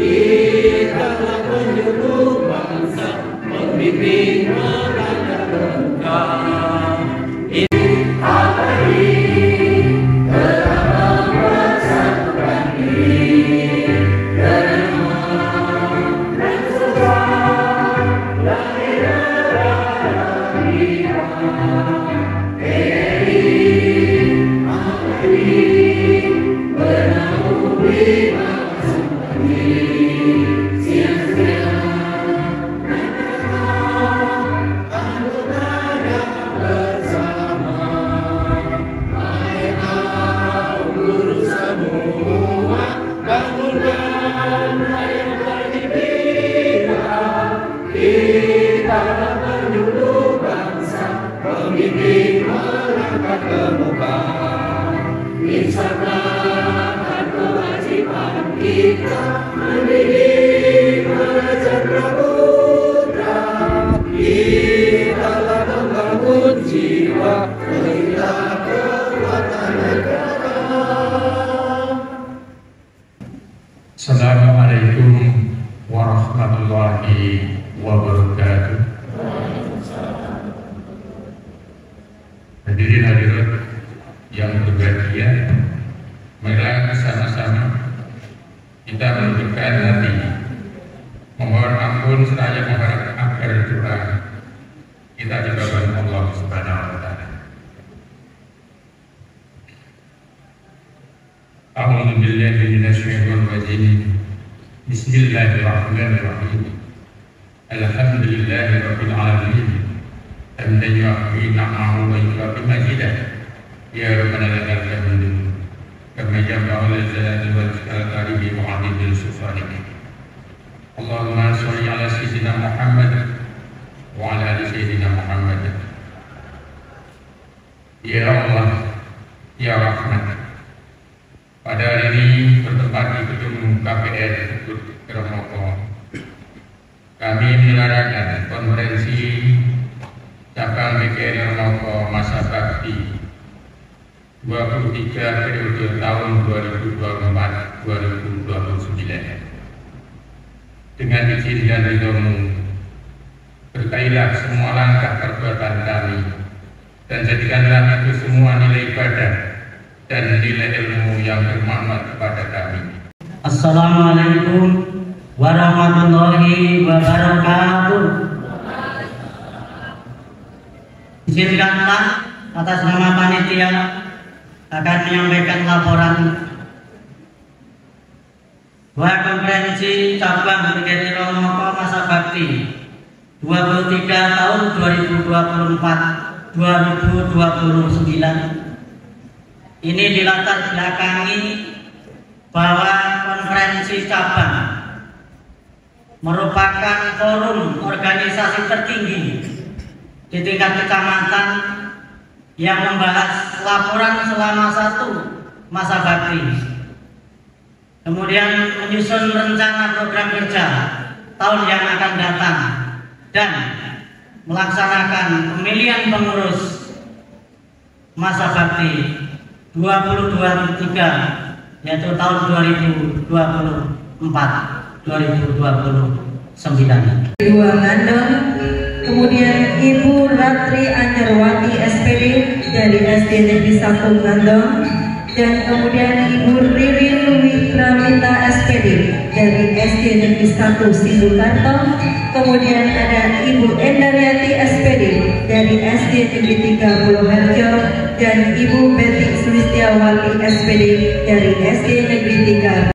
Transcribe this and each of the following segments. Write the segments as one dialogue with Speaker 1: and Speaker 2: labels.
Speaker 1: Kita penyuluh bangsa, pembimbing merakyat terbuka. Kita penyuluh bangsa, pemimpin merakyat terbuka. Insyakan kewajiban kita mendidik mencerdaskan putra. Kita telah membangun jiwa, kita kekuatan negara.
Speaker 2: Assalamualaikum warahmatullahi wabarakatuh. Hadirin hadirat yang berbahagia, marilah bersama-sama kita menundukkan hati, memohon ampun seraya mengharap agar doa kita dikabulkan Allah Subhanahu wa taala. A'udzu billahi minasyaitonir rajim. Bismillahirrahmanirrahim. Alhamdulillahi rabbil alamin. Hamdan yu'affi na'amahu wa yu'affi majidah. Ya Rabbana lakal hamdu kama yanbaghi li jalali wajhikal karimi wa 'azimi sultanik. Allahumma shalli ala sayyidina Muhammad wa ala ali sayyidina Muhammad. Ya Allah, ya Rahman, pada hari ini bertempat di gedung KPR Keremoko, kami menyelenggarakan konferensi cabang PGRI Keremoko masa bakti 23 periode tahun 2024-2029. Dengan izin dan ridhomu, berkailah semua langkah perbuatan kami, dan jadikanlah itu semua nilai ibadah dan nilai ilmu yang bermanfaat kepada kami.
Speaker 3: Assalamualaikum warahmatullahi wabarakatuh. Izinkanlah atas nama panitia akan menyampaikan laporan bahwa konferensi cabang PGRI Keremoko masa bakti 23 tahun 2024-2029 ini dilatar belakangi bahwa konferensi cabang merupakan forum organisasi tertinggi di tingkat kecamatan yang membahas laporan selama satu masa bakti, kemudian menyusun rencana program kerja tahun yang akan datang, dan melaksanakan pemilihan pengurus masa bakti 2023, yaitu tahun 2024-2029.
Speaker 4: Dua Ngandong, kemudian Ibu Ratri Anyarwati SPD dari SD Negeri 1 Ngandong, dan kemudian Ibu Ririn Wikramita SPD dari SD Negeri 1 Sindukarto, kemudian ada Ibu Endaryati SPD dari SD Negeri 3 Purwoharjo, dan Ibu Betty Sulistiawati SPD dari SD Negeri 3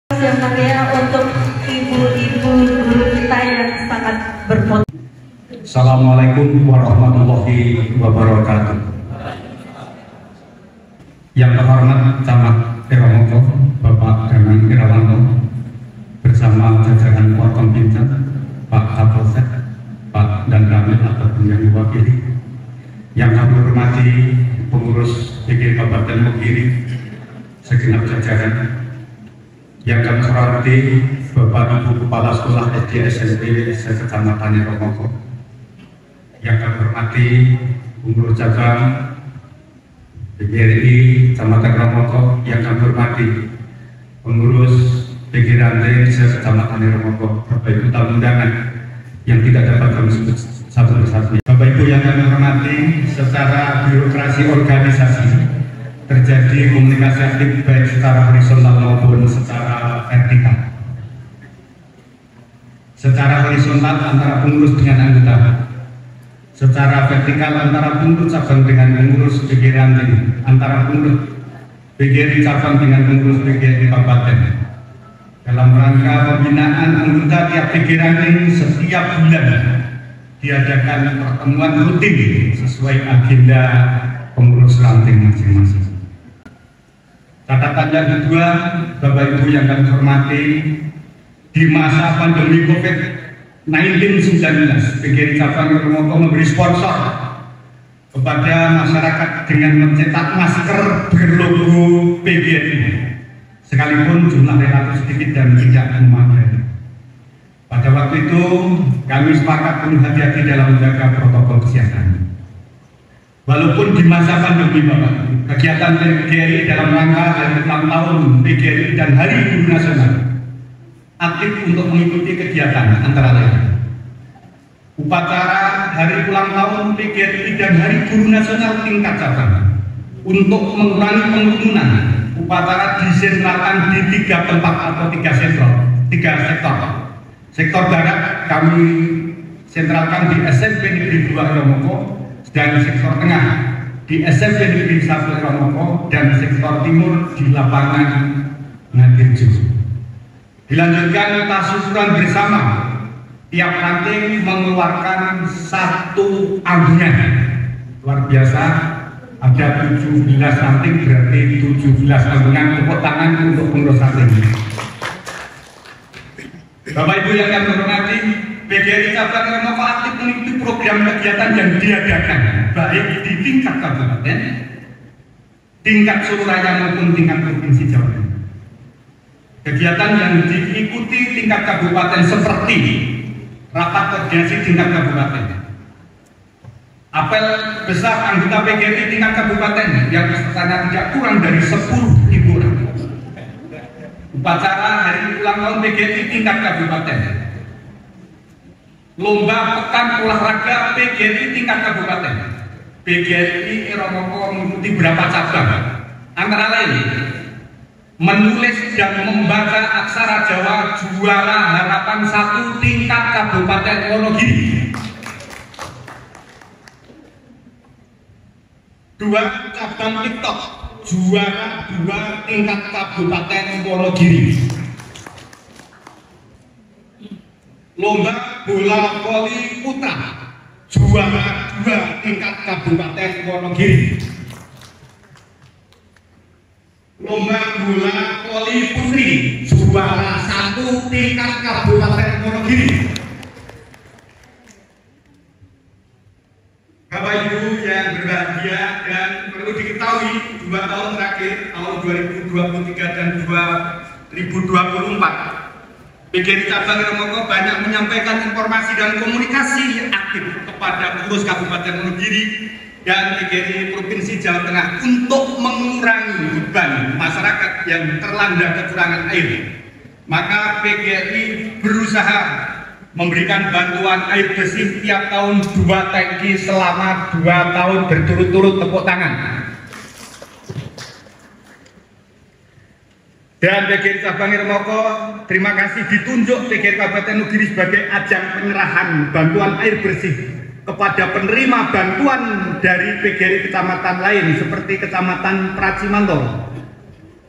Speaker 4: Yang mulia untuk ibu-ibu guru kita yang sangat berpotensi.
Speaker 5: Assalamualaikum warahmatullahi wabarakatuh. Yang terhormat Camat Irawanto, Bapak Danang Irawanto, bersama jajaran Forkompinda, Pak Kapolsek, Pak Dan Ramil ataupun yang diwakili. Yang kami hormati pengurus PGRI Kabupaten Wonogiri, segenap jajaran. Yang kami hormati Bapak Ibu Kepala Sekolah SD SMP Kecamatan Irawanto. Yang kami hormati pengurus cabang PGRI Kecamatan Irawanto. Yang kami hormati pengurus PGRI Kecamatan Irawanto, Bapak Ibu tamu undangan yang tidak dapat kami sebut satu persatu. Bapak Ibu yang kami hormati, secara birokrasi organisasi terjadi komunikasi aktif baik secara horizontal maupun secara vertikal. Secara horizontal antara pengurus dengan anggota, secara vertikal antara pengurus cabang dengan pengurus PGRI Ranting, antara pengurus PGRI cabang dengan pengurus PGRI Kabupaten. Dalam rangka pembinaan anggota tiap PGRI Ranting setiap bulan diadakan pertemuan rutin sesuai agenda pengurus ranting masing-masing. Catatan yang kedua, Bapak Ibu yang kami hormati, di masa pandemi COVID-19, PGRI Cabang Irawanto memberi sponsor kepada masyarakat dengan mencetak masker berlogo PGRI, sekalipun jumlah relatif sedikit dan tidak memadai. Pada waktu itu kami sepakat penuh hati-hati dalam menjaga protokol kesehatan. Walaupun di masa pandemi, Bapak, kegiatan PGRI dalam rangka hari ulang tahun PGRI dan Hari Guru Nasional aktif untuk mengikuti kegiatan antara lain upacara hari ulang tahun PGRI dan Hari Guru Nasional tingkat cabang. Untuk mengurangi kerumunan, upacara disentralkan di 3 tempat atau 3 sektor. Sektor barat kami sentralkan di SMP Negeri 2 Irawanto, dan sektor tengah di SMP Negeri 1 Irawanto, dan sektor timur di lapangan Ngatirjo. Dilanjutkan tasusuran bersama, tiap ranting mengeluarkan 1 ambungan. Luar biasa, ada 17 ranting, berarti 17 ambungan tepuk tangan untuk pengurus ranting. Bapak Ibu yang kami hormati, PGRI Cabang Irawanto aktif mengikuti program kegiatan yang diadakan baik di tingkat kabupaten, tingkat Surabaya maupun tingkat provinsi Jawa Timur. Kegiatan yang diikuti tingkat kabupaten seperti rapat koordinasi tingkat kabupaten, apel besar anggota PGRI tingkat kabupaten yang pesertanya tidak kurang dari 10.000 orang, upacara hari ulang tahun PGRI tingkat kabupaten, lomba pekan olahraga PGRI tingkat kabupaten. PGRI Irawanto mengikuti berapa cabang, antara lain menulis dan membaca aksara Jawa juara harapan 1 tingkat Kabupaten Wonogiri, 2 cabang TikTok juara 2 tingkat Kabupaten Wonogiri, lomba bola voli putra juara 2 tingkat Kabupaten Wonogiri, lomba bola voli putri juara 1 tingkat Kabupaten Wonogiri. Bapak Ibu yang berbahagia, dan perlu diketahui 2 tahun terakhir, tahun 2023 dan 2024, PGRI Cabang Irawanto banyak menyampaikan informasi dan komunikasi aktif kepada pengurus Kabupaten Wonogiri dan PGRI Provinsi Jawa Tengah untuk mengurangi beban masyarakat yang terlanda kekurangan air. Maka PGRI berusaha memberikan bantuan air bersih tiap tahun 2 tangki selama 2 tahun berturut-turut, tepuk tangan. Dan PGRI Cabang Irawanto terima kasih ditunjuk PGRI Kabupaten Wonogiri sebagai ajang penyerahan bantuan air bersih kepada penerima bantuan dari PGRI kecamatan lain seperti Kecamatan Pracimanto,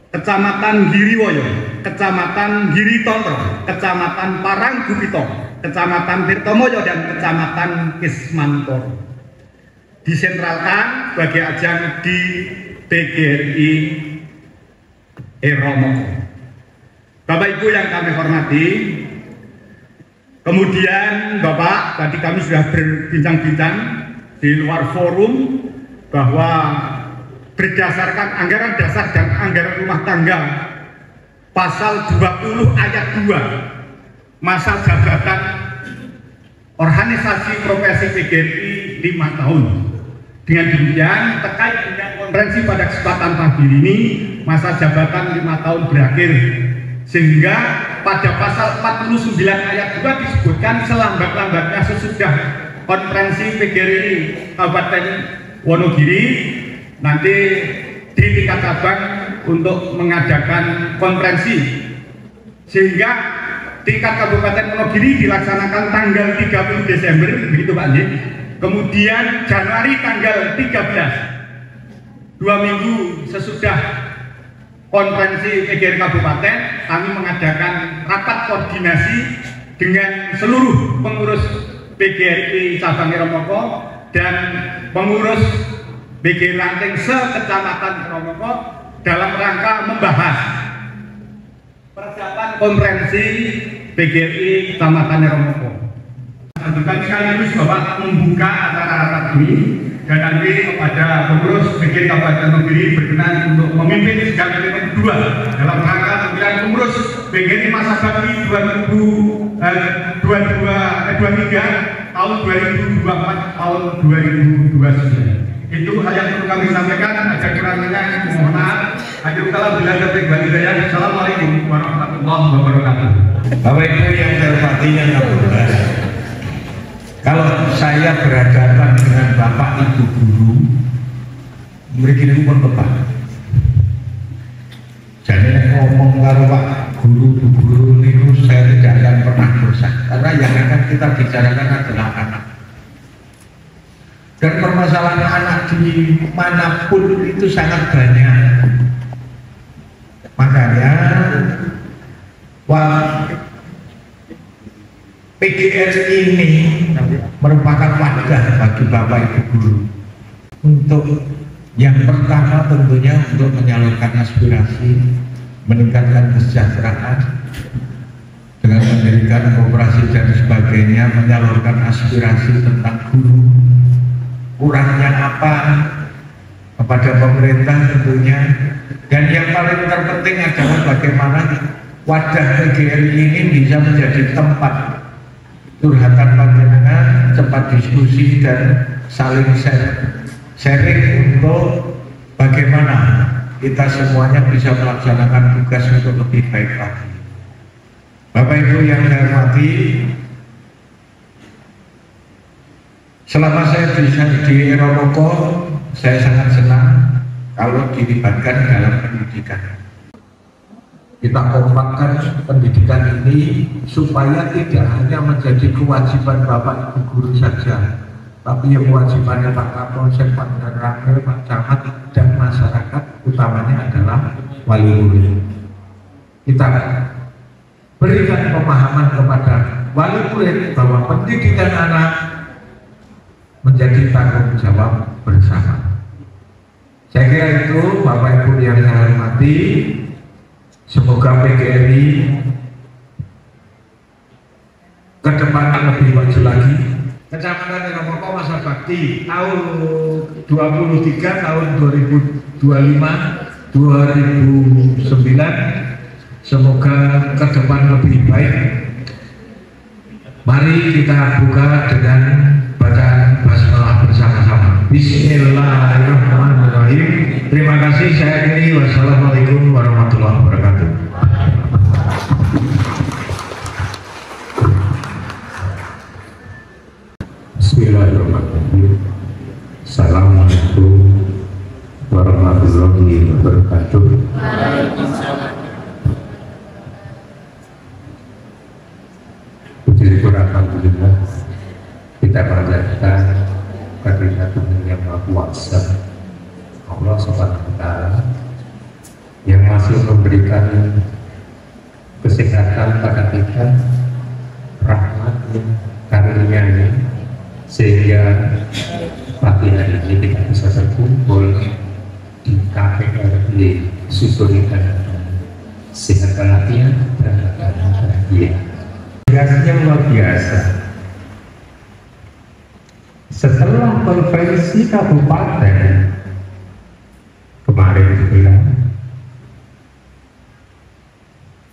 Speaker 5: Kecamatan Giriwoyo, Kecamatan Giritontro, Kecamatan Paranggupito, Kecamatan Tirtomoyo, dan Kecamatan Kismantoro. Disentralkan sebagai ajang di PGRI Eromoko. Bapak Ibu yang kami hormati, kemudian Bapak, tadi kami sudah berbincang-bincang di luar forum bahwa berdasarkan anggaran dasar dan anggaran rumah tangga pasal 20 ayat 2 masa jabatan organisasi profesi PGRI 5 tahun. Dengan demikian terkait dengan konferensi pada kesempatan pagi ini masa jabatan 5 tahun berakhir, sehingga pada pasal 49 ayat 2 disebutkan selambat-lambatnya sesudah konferensi PGRI Kabupaten Wonogiri nanti di tingkat cabang untuk mengadakan konferensi, sehingga tingkat Kabupaten Wonogiri dilaksanakan tanggal 30 Desember, begitu Pak Nji. Kemudian Januari tanggal 13, 2 minggu sesudah konferensi PGRI Kabupaten, kami mengadakan rapat koordinasi dengan seluruh pengurus PGRI cabang Eromoko dan pengurus PGRI Ranting se-Kecamatan Eromoko dalam rangka membahas persiapan konferensi PGRI Kecamatan Eromoko. Kami sekaligus Bapak membuka acara rapat ini dan nanti kepada pengurus PGRI Kabupaten Wonogiri berkenan untuk memimpin sidang element kedua dalam rangka pemilihan pengurus PGRI masa bakti 23 tahun 2024 tahun 2029. Itu hal yang perlu kami sampaikan. Ada kurangnya mohon maaf. Assalamualaikum warahmatullahi wabarakatuh.
Speaker 6: Bapak Ibu yang saya hormati yang terhormat, kalau saya berhadapan dengan Bapak Ibu guru, mungkin itu pun Bapak. Jadi ngomong kalau Pak guru itu saya tidak akan pernah bosan, karena yang akan kita bicarakan adalah anak. Dan permasalahan anak di manapun itu sangat banyak. Makanya PGRI ini merupakan wadah bagi Bapak Ibu guru untuk yang pertama tentunya untuk menyalurkan aspirasi, meningkatkan kesejahteraan dengan mendirikan koperasi dan sebagainya, menyalurkan aspirasi tentang guru, kurangnya apa kepada pemerintah tentunya, dan yang paling terpenting adalah bagaimana wadah PGRI ini bisa menjadi tempat curhatan panjenengan, tempat diskusi dan saling sharing untuk bagaimana kita semuanya bisa melaksanakan tugas untuk lebih baik lagi. Bapak Ibu yang saya hormati, selama saya di Eromoko, saya sangat senang kalau dilibatkan dalam pendidikan. Kita kompakkan pendidikan ini supaya tidak hanya menjadi kewajiban Bapak Ibu guru saja, tapi yang kewajibannya Pak Kapolsek, Pak Danramil, Pak Camat, dan masyarakat utamanya adalah wali murid. Kita berikan pemahaman kepada wali murid bahwa pendidikan anak menjadi tanggung jawab bersama. Saya kira itu Bapak Ibu yang saya hormati. Semoga PGRI ke depan lebih maju lagi. Kecamatan Eromoko masa bakti tahun 23 tahun 2025 2009. Semoga ke depan lebih baik. Mari kita buka dengan bacaan basmalah bersama-sama. Bismillahirrahmanirrahim. Terima kasih, saya akhiri. Wassalamualaikum warahmatullahi wabarakatuh.
Speaker 7: Bismillahirrahmanirrahim. Assalamualaikum warahmatullahi wabarakatuh. Puji syukur alhamdulillah kita panjatkan kehadirat Yang Maha Kuasa Allah Subhanahu wa Ta'ala yang masih masih memberikan kesehatan pada kita, rahmat-Nya, karunia-Nya, sehingga pagi hari ini kita bisa berkumpul di KPRI Susurita sehat walafiat dan bahagia. Yang luar biasa. Setelah konferensi kabupaten kemarin juga,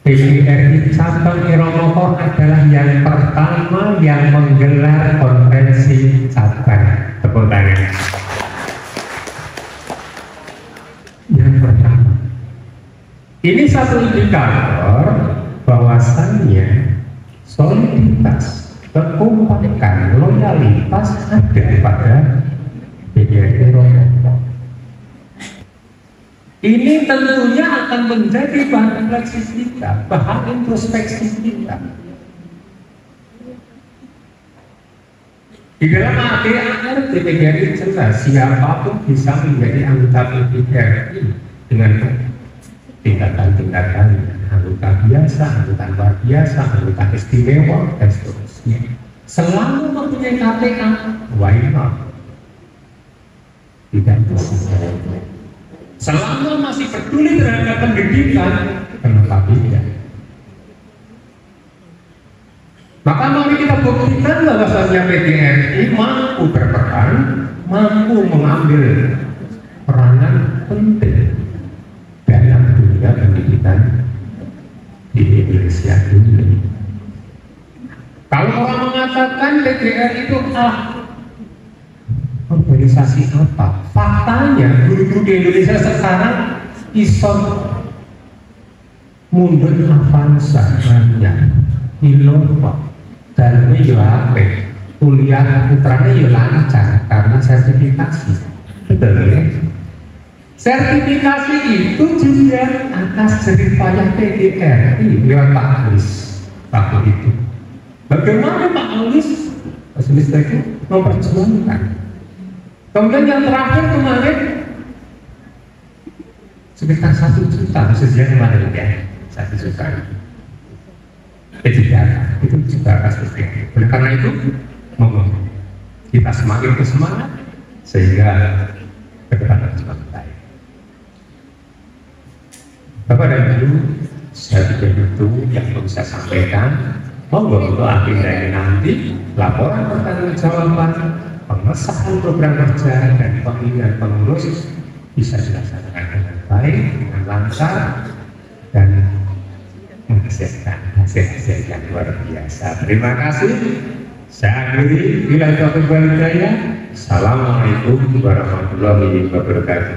Speaker 7: PGRI Cabang Iromoko adalah yang pertama yang menggelar konferensi cabang. Tepuk tangan. Yang pertama. Ini satu indikator bahwasannya soliditas, kekompakan, loyalitas ada pada PGRI Iromoko. Ini tentunya akan menjadi bahan refleksi kita, bahan introspeksi kita. Di dalam ADAR PGRI jelas siapapun bisa menjadi anggota PGRI dengan tingkatan-tingkatan, anggota biasa, anggota luar biasa, anggota istimewa, dan seterusnya. Selama mempunyai KTA, why not? Tidak bisa. Selama masih peduli terhadap pendidikan, kenapa tidak? Maka mari kita buktikan bahwasannya PGRI mampu berperan, mampu mengambil peranan penting dalam dunia pendidikan di Indonesia ini. Kalau orang mengatakan PGRI itu organisasi apa? Faktanya guru-guru di Indonesia sekarang ison mundur avansa banyak, inovasi, dan juga kuliah putranya ya lancar karena sertifikasi. Betul ya? Sertifikasi itu juga atas jeripayah PGRI lewat Pak Alis waktu itu. Bagaimana Pak Alis itu memperjuangkan? Kemudian yang terakhir kemarin sekitar 1 juta sejak kemarin ya, 1 juta itu juga kasusnya. Oleh karena itu kita semakin bersemangat sehingga ke depan harus semakin baik. Bapak dan Ibu, saya pikir itu yang bisa saya sampaikan. Monggo untuk akhirnya nanti laporan pertanggungjawaban, pengesahan program kerja dan pemilihan pengurus bisa dilaksanakan dengan baik, dengan lancar, dan menghasilkan hasil-hasil yang luar biasa. Terima kasih. Saya akhiri. Bila taufiq wal hidayah. Assalamualaikum warahmatullahi wabarakatuh.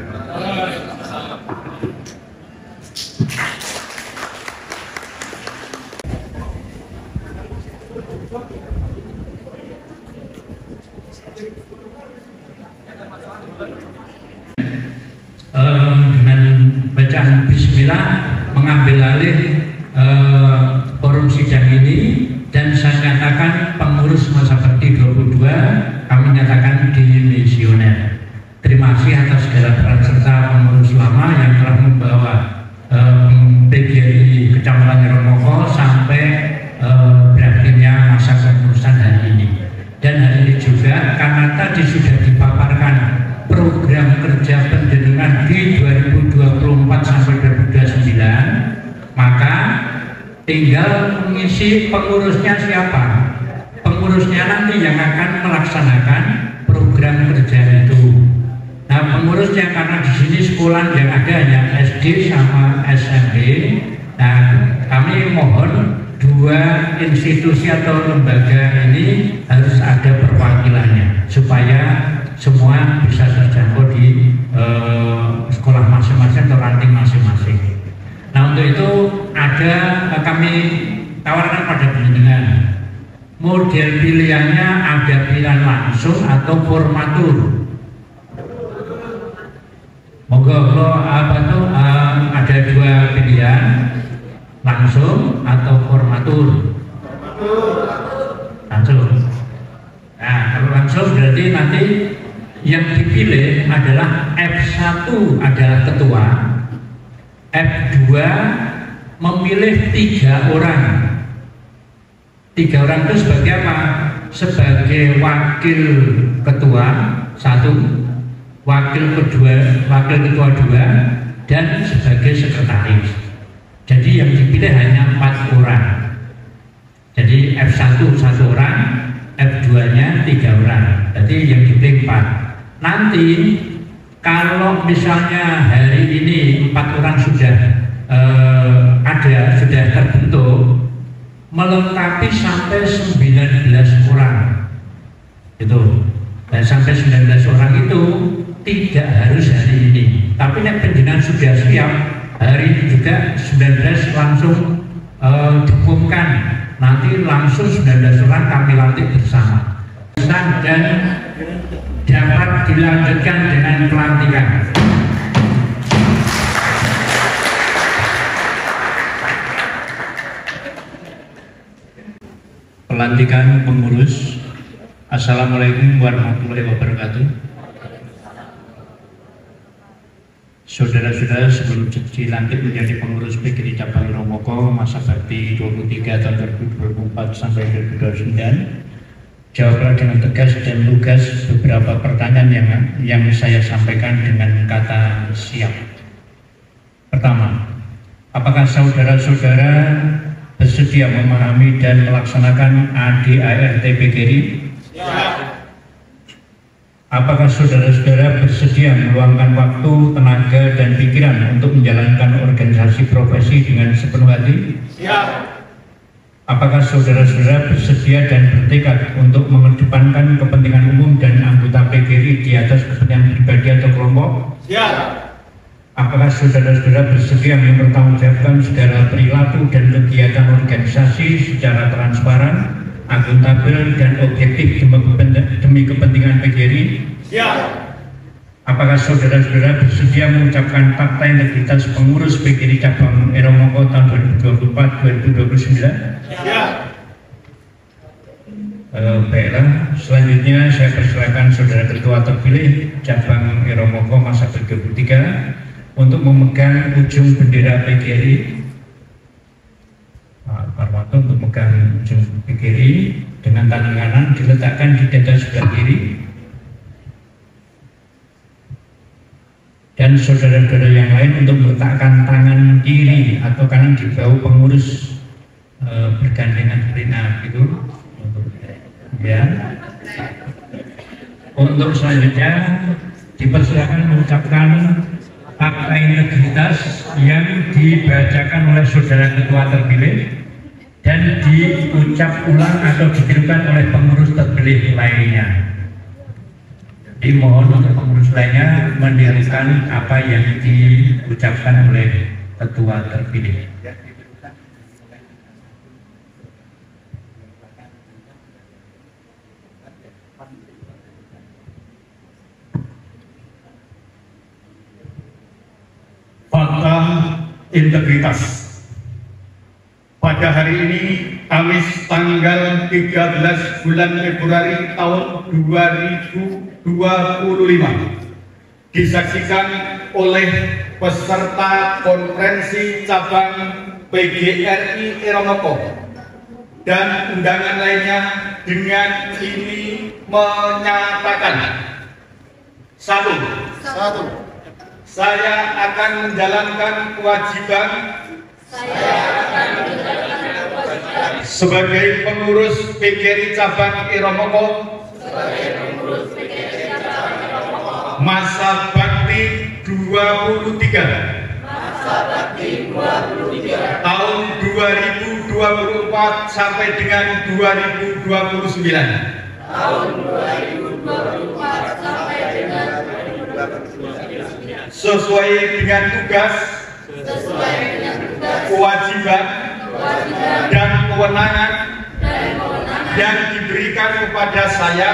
Speaker 2: Dengan bacaan bismillah mengambil alih forum sidang ini, dan saya nyatakan pengurus masa bakti 22 kami nyatakan dimisioner. Terima kasih atas segala peran serta pengurus lama yang telah membawa PGRI Kecamatan Iromoko sampai berakhirnya masa kepengurusan hari ini. Dan hari ini juga karena tadi sudah dipaparkan program kerja pendidikan di 2024 sampai 2029, maka tinggal mengisi pengurusnya siapa. Pengurusnya nanti yang akan melaksanakan program kerja itu. Nah, pengurusnya karena di sini sekolah yang ada hanya SD sama SMP. Nah, kami mohon 2 institusi atau lembaga ini harus ada perwakilannya supaya semua bisa terjangkau di sekolah masing-masing atau ranting masing-masing. Nah, untuk itu ada kami tawarkan pada penjenengan model pilihannya, ada pilihan langsung atau formatur. Ada 2 pilihan, langsung atau formatur. Langsung. Nah, kalau langsung berarti nanti yang dipilih adalah F1 adalah ketua,
Speaker 8: F2 memilih 3 orang. 3 orang itu sebagai apa? Sebagai wakil ketua 1, wakil ketua 2, dan sebagai sekretaris. Jadi yang dipilih hanya 4 orang. Jadi F1 1 orang, F2-nya 3 orang. Jadi yang dipilih 4. Nanti kalau misalnya hari ini 4 orang sudah sudah terbentuk, melengkapi sampai 19 orang itu. Dan sampai 19 orang itu tidak harus hari ini, tapi nek penjenengan sudah siap hari ini juga 19 langsung diumumkan, nanti langsung 19 orang kami lantik bersama dan dapat dilanjutkan dengan pelantikan. Pelantikan pengurus. Assalamualaikum warahmatullahi wabarakatuh. Saudara-saudara, sebelum dilantik menjadi pengurus PGRI Cabang Iromoko masa bakti 23 tahun 2024 sampai 2029, jawablah dengan tegas dan lugas beberapa pertanyaan yang saya sampaikan dengan kata siap. Pertama, apakah saudara-saudara bersedia memahami dan melaksanakan ADART PGRI? Siap. Apakah saudara-saudara bersedia meluangkan waktu, tenaga, dan pikiran untuk menjalankan organisasi profesi dengan sepenuh hati? Siap. Apakah saudara-saudara bersedia dan bertekad untuk mengedepankan kepentingan umum dan anggota PGRI di atas kepentingan pribadi atau kelompok? Siap. Apakah saudara-saudara bersedia mempertanggungjawabkan segala perilaku dan kegiatan organisasi secara transparan, akuntabel, dan objektif demi kepentingan PGRI? Siap. Apakah saudara-saudara bersedia mengucapkan fakta integritas pengurus PGRI Cabang Iromoko tahun 2024-2029? Siap. Baiklah, selanjutnya saya persilakan saudara ketua terpilih Cabang Iromoko masa 2023 untuk memegang ujung bendera PGRI. Pak Parwanto untuk memegang ujung PGRI dengan tangan kanan diletakkan di dada sebelah kiri, dan saudara-saudara yang lain untuk meletakkan tangan kiri atau kanan di bahu pengurus bergandengan selinap itu. Ya. Untuk selanjutnya dipersilakan mengucapkan fakta integritas yang dibacakan oleh saudara ketua terpilih dan diucap ulang atau ditirukan oleh pengurus terpilih lainnya. Dimohon untuk pengurus lainnya menirukan apa yang diucapkan oleh ketua terpilih.
Speaker 5: Fakta integritas. Pada hari ini, Kamis tanggal 13 bulan Februari tahun 2025, disaksikan oleh peserta konferensi cabang PGRI Iromoko dan undangan lainnya dengan ini menyatakan: Satu, saya akan menjalankan kewajiban sebagai pengurus PGRI Cabang Iromoko masa bakti 23 tahun 2024 sampai dengan 2029. Sesuai dengan tugas, kewajiban, dan kewenangan yang diberikan kepada saya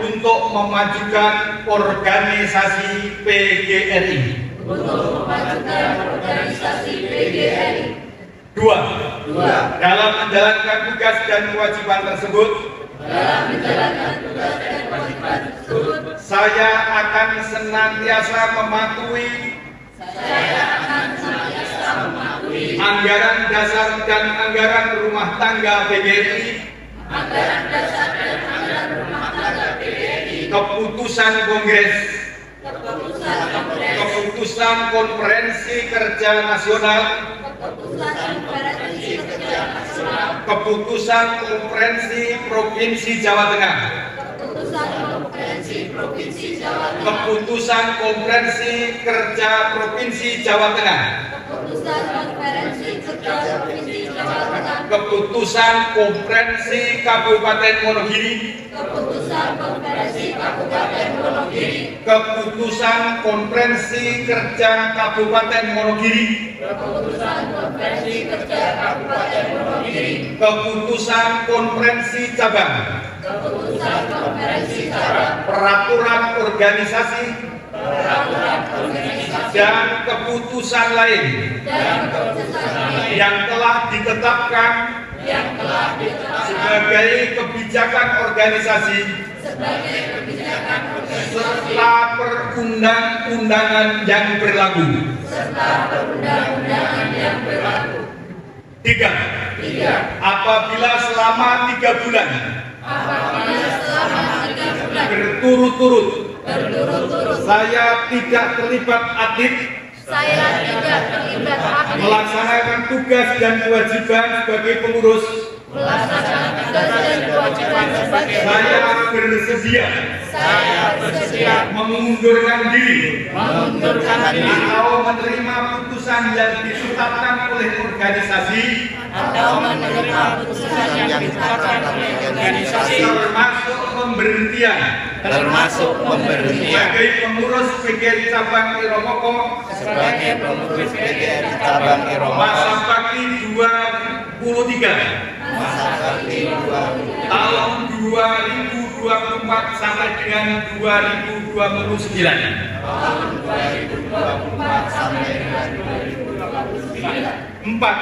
Speaker 5: untuk memajukan organisasi PGRI. Dua, dalam menjalankan tugas dan kewajiban tersebut, saya akan senantiasa mematuhi anggaran dasar dan anggaran rumah tangga PGRI, keputusan Kongres, keputusan Konferensi Kerja Nasional, keputusan Konferensi Provinsi Jawa Tengah, keputusan Konferensi Kerja Provinsi Jawa Tengah, keputusan Konferensi Kabupaten Wonogiri, keputusan Konferensi Kerja Kabupaten Wonogiri, keputusan Konferensi Cabang, peraturan organisasi, dan keputusan lain yang telah ditetapkan sebagai kebijakan organisasi serta perundang-undangan yang berlaku. Tiga, apabila selama 3 bulan berturut-turut saya tidak terlibat aktif melaksanakan tugas dan kewajiban sebagai pengurus, saya bersedia mengundurkan diri atau menerima putusan yang ditetapkan oleh organisasi termasuk pemberhentian sebagai pengurus PGRI Cabang Iromoko masa bakti 2023 tahun 2024 sampai dengan 2029. Empat,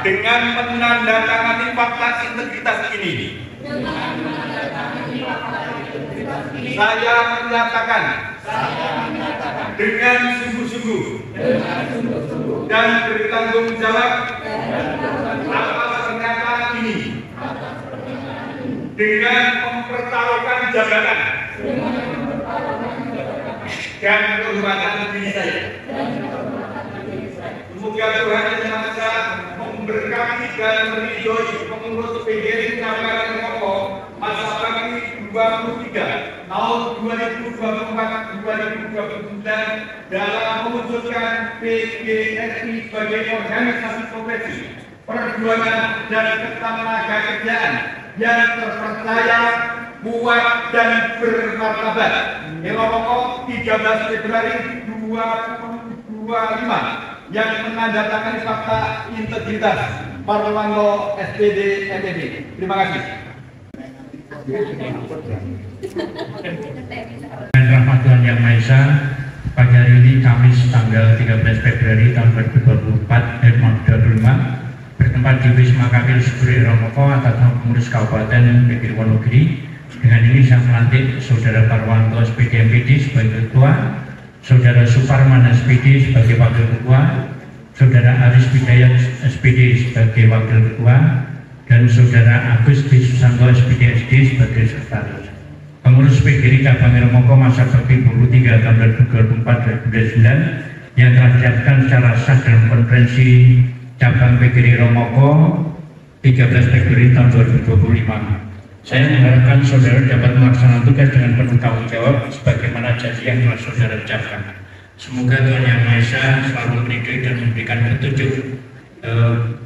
Speaker 5: dengan menandatangani fakta integritas ini, saya menyatakan dengan sungguh-sungguh dan bertanggung jawab atas pernyataan ini dengan mempertaruhkan jabatan dan kehormatan diri saya. Semoga Tuhan Yang Maha Esa memberkati dan meridhoi pengurus PGRI Cabang Iromoko masa bakti 23 tahun 2024-2029 dalam mewujudkan PGRI sebagai organisasi profesi, perjuangan dan ketenaga kerjaan yang terpercaya, kuat dan bermartabat. Iromoko 13 Februari 2025 yang menandatangani fakta integritas Parwanto SPD MPD. Terima kasih.
Speaker 8: Dengan rahmat Tuhan Yang Maha Esa, pagi hari ini Kamis tanggal 13 Februari tahun 2025 bertempat di Wisma Kapil Subur Iromoko atas nama pengurus Kabupaten PGRI Wonogiri. Dengan ini saya melantik Saudara Parwanto SPD MPD sebagai ketua, Saudara Suparman SPD sebagai wakil ketua, Saudara Aris Bidayat SPD sebagai wakil ketua, dan Saudara Agus B. Susanto SPD SD sebagai sekretaris. Pengurus PGRI Cabang Iromoko masa bakti 23 tahun 2024-2029 yang telah dilakukan secara sah dalam konferensi Cabang PGRI Iromoko 13 Februari tahun 2025. Saya mengharapkan saudara dapat melaksanakan tugas dengan penuh tanggung jawab sebagaimana janji yang telah saudara ucapkan. Semoga Tuhan Yang Maha Esa selalu meridhoi dan memberikan petunjuk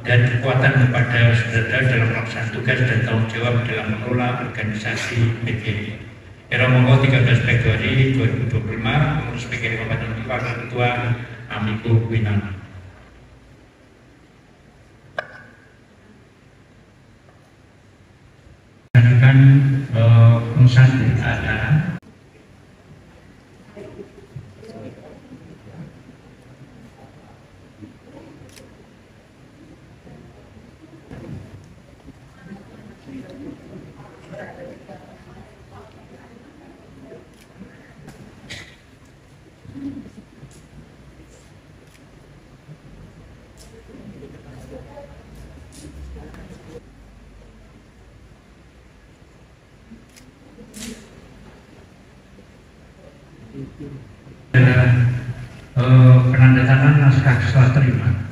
Speaker 8: dan kekuatan kepada saudara dalam melaksanakan tugas dan tanggung jawab dalam mengelola organisasi PGRI. Iromoko 13 Februari 2025, pengurus PGRI Kabupaten Wakil Ketua Amiku Winana. Pengusahaan ada penandatanganan naskah serah terima.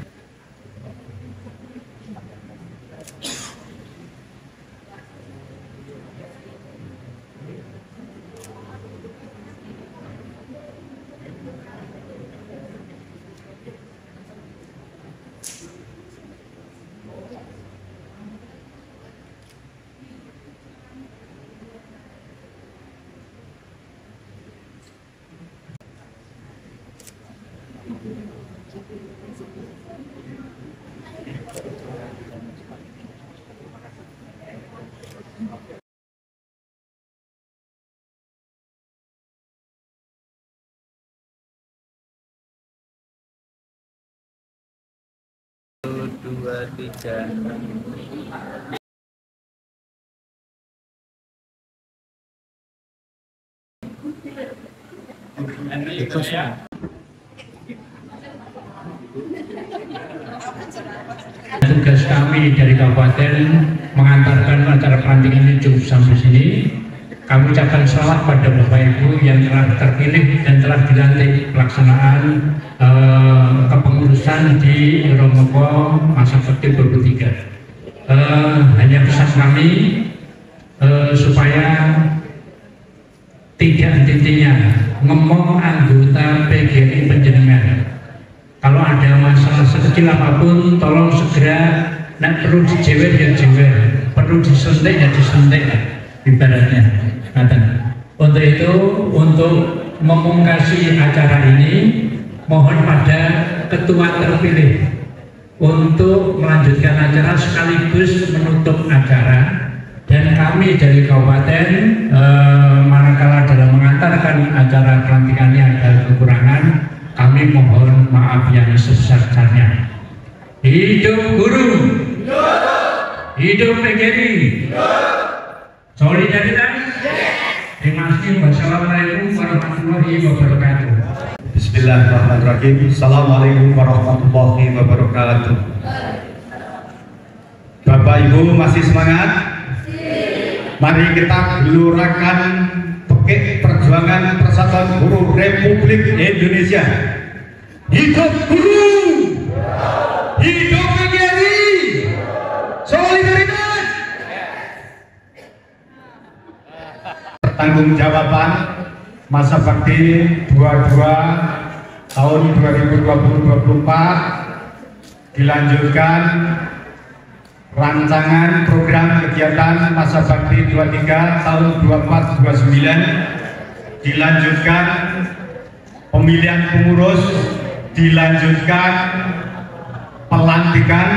Speaker 1: Dua, tiga.
Speaker 8: Tugas kami dari kabupaten mengantarkan acara pelantikan ini cukup sampai sini. Kami ucapkan selamat pada Bapak Ibu yang telah terpilih dan telah dilantik pelaksanaan kepengurusan di Romoko masa bakti 23. Hanya pesan kami supaya tidak henti-hentinya ngomong anggota PGRI panjenengan. Kalau ada masalah sekecil apapun, tolong segera. Nek perlu dijewer ya jewer, perlu disentik ya disentik, ibaratnya. Untuk itu, untuk memungkasi acara ini, mohon pada ketua terpilih untuk melanjutkan acara sekaligus menutup acara. Dan kami dari kabupaten, manakala dalam mengantarkan acara pelantikannya ada kekurangan, kami mohon maaf yang sebesar-besarnya. Hidup guru, hidup PGRI, solidaritas. Terima kasih. Wassalamualaikum warahmatullahi wabarakatuh.
Speaker 5: Bismillahirrahmanirrahim. Assalamualaikum warahmatullahi wabarakatuh. Bapak Ibu masih semangat? Mari kita gelurakan pekik perjuangan Persatuan Guru Republik Indonesia. Hidup guru, hidup PGRI, solidaritas. Pertanggungjawaban masa bakti 22 tahun 2020-2024 dilanjutkan rancangan program kegiatan masa bakti 23 tahun 24-29, dilanjutkan pemilihan pengurus, dilanjutkan pelantikan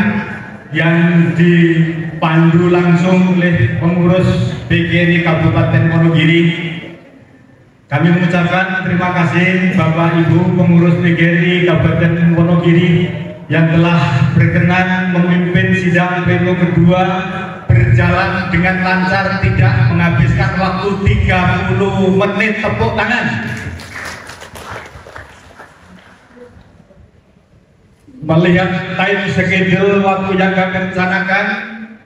Speaker 5: yang dipandu langsung oleh pengurus PGRI Kabupaten Wonogiri. Kami mengucapkan terima kasih Bapak Ibu pengurus PGRI Kabupaten Wonogiri yang telah berkenan memimpin sidang pleno kedua berjalan dengan lancar, tidak menghabiskan waktu 30 menit. Tepuk tangan. Melihat time schedule waktu yang kami rencanakan,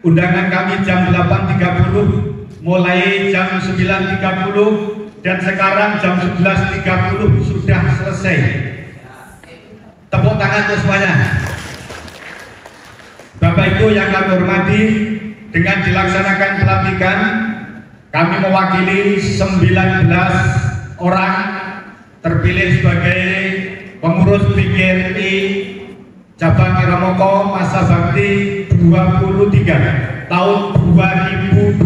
Speaker 5: undangan kami jam 8.30, mulai jam 9.30, dan sekarang jam 11.30 sudah selesai. Tepuk tangan untuk semuanya. Bapak Ibu yang kami hormati, dengan dilaksanakan pelantikan, kami mewakili 19 orang terpilih sebagai pengurus PGRI Cabang Romoko masa bakti 23 tahun 2024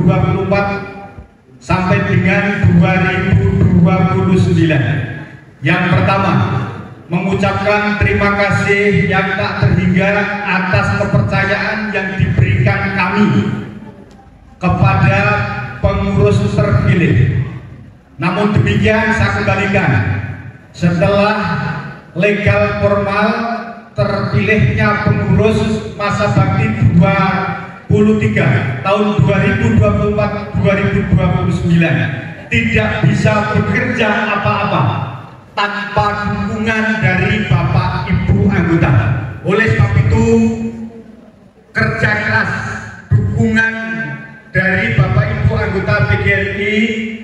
Speaker 5: sampai dengan 2029. Yang pertama, mengucapkan terima kasih yang tak terhingga atas kepercayaan yang diberikan kami kepada pengurus terpilih. Namun demikian saya kembalikan, setelah legal formal terpilihnya pengurus masa bakti 23 tahun 2024-2029 tidak bisa bekerja apa-apa tanpa dukungan dari Bapak Ibu anggota. Oleh sebab itu, kerja keras, dukungan dari Bapak Ibu anggota PGRI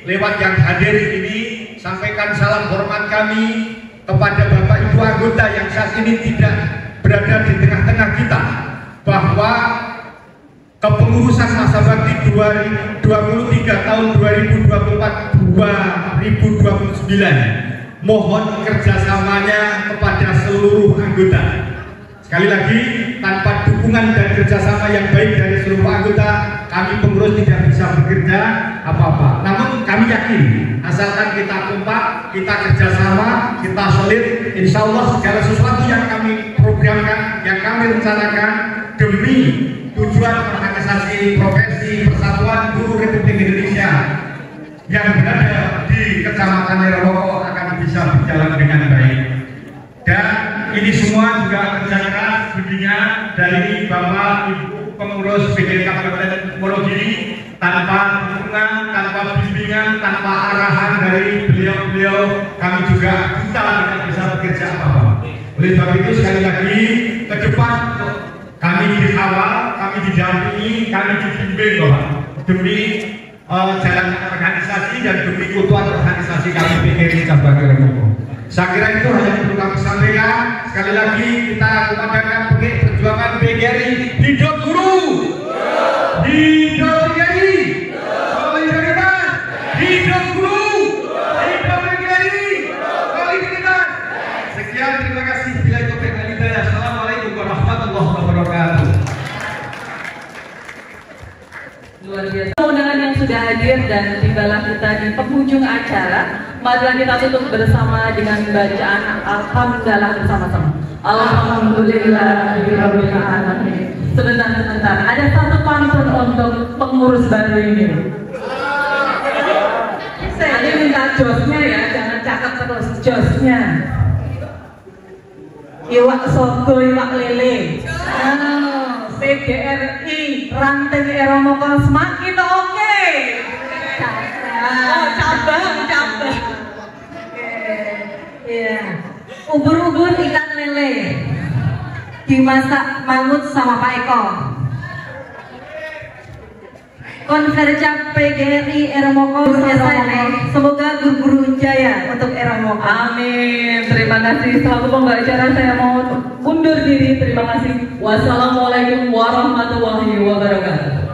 Speaker 5: lewat yang hadir ini, sampaikan salam hormat kami kepada Bapak Ibu anggota anggota yang saat ini tidak berada di tengah-tengah kita, bahwa kepengurusan masa bakti 2023 tahun 2024-2029 mohon kerjasamanya kepada seluruh anggota. Sekali lagi, tanpa dukungan dan kerjasama yang baik dari seluruh anggota, kami pengurus tidak bisa bekerja apa-apa. Namun kami yakin, asalkan kita kompak, kita kerjasama, kita solid, insya Allah segala sesuatu yang kami programkan, yang kami rencanakan demi tujuan organisasi profesi Persatuan Guru Republik Indonesia yang berada di Kecamatan Eromoko akan bisa berjalan dengan baik. Dan ini semua juga kerja keras bimbingan dari Bapak Ibu pengurus PGRI Kabupaten Wonogiri. Tanpa dukungan, tanpa bimbingan, tanpa arahan dari beliau-beliau, kami juga kita tidak bisa bekerja apa-apa. Oleh sebab itu sekali lagi ke depan kami dikawal, kami didampingi, kami dibimbing Bapak demi jalan organisasi dan demi keutuhan organisasi kami PGRI Cabang Eromoko. Saya kira itu hanya perlu kami sampaikan. Sekali lagi kita kumandangkan perjuangan PGRI. Hidup guru, hidup PGRI, solidaritas, hidup guru, hidup PGRI, solidaritas. Sekian, terima kasih. Bila itu hidayah. Assalamualaikum warahmatullahi wabarakatuh.
Speaker 4: Luar biasa. Undangan yang sudah hadir dan tibalah kita di penghujung acara. Marilah kita tutup bersama dengan bacaan Alhamdulillah bersama-sama. Alhamdulillahirabbil alamin. Sebentar. Ada satu pantun untuk pengurus baru ini. Saya minta josnya ya, jangan cakep terus, josnya. Iwak sogo, iwak lele. PGRI Ranting Eromoko semakin oke. Oh, cabang. Iya. Ubur-ubur ikan lele dimasak mangut sama Pak Eko. Konverja PGRI Eromoko selesai. Semoga guru-guru jaya untuk Eromoko. Amin. Terima kasih. Selaku pembawa acara saya mau undur diri. Terima kasih. Wassalamualaikum warahmatullahi wabarakatuh.